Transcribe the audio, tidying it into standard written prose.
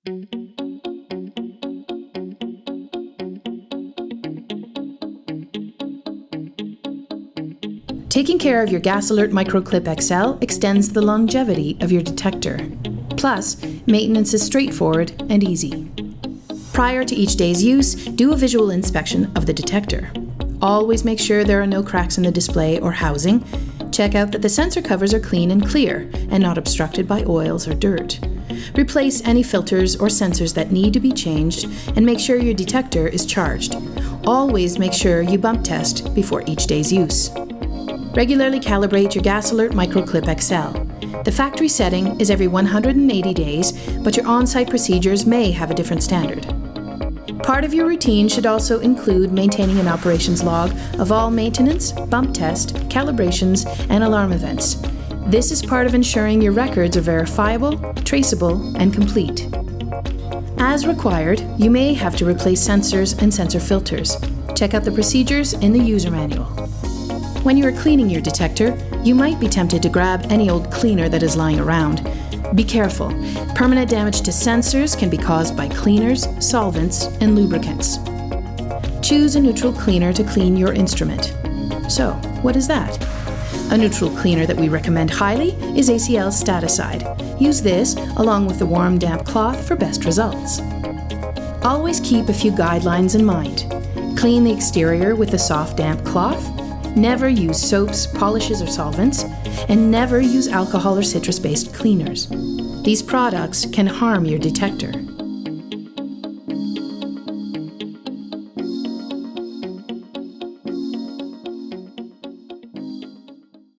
Taking care of your GasAlertMicroClip XL extends the longevity of your detector. Plus, maintenance is straightforward and easy. Prior to each day's use, do a visual inspection of the detector. Always make sure there are no cracks in the display or housing. Check out that the sensor covers are clean and clear and not obstructed by oils or dirt. Replace any filters or sensors that need to be changed and make sure your detector is charged. Always make sure you bump test before each day's use. Regularly calibrate your GasAlertMicroClip XL. The factory setting is every 180 days, but your on-site procedures may have a different standard. Part of your routine should also include maintaining an operations log of all maintenance, bump test, calibrations, and alarm events. This is part of ensuring your records are verifiable, traceable, and complete. As required, you may have to replace sensors and sensor filters. Check out the procedures in the user manual. When you are cleaning your detector, you might be tempted to grab any old cleaner that is lying around. Be careful. Permanent damage to sensors can be caused by cleaners, solvents, and lubricants. Choose a neutral cleaner to clean your instrument. So, what is that? A neutral cleaner that we recommend highly is ACL's Staticide. Use this along with the warm, damp cloth for best results. Always keep a few guidelines in mind. Clean the exterior with a soft, damp cloth. Never use soaps, polishes, or solvents, and never use alcohol or citrus-based cleaners. These products can harm your detector.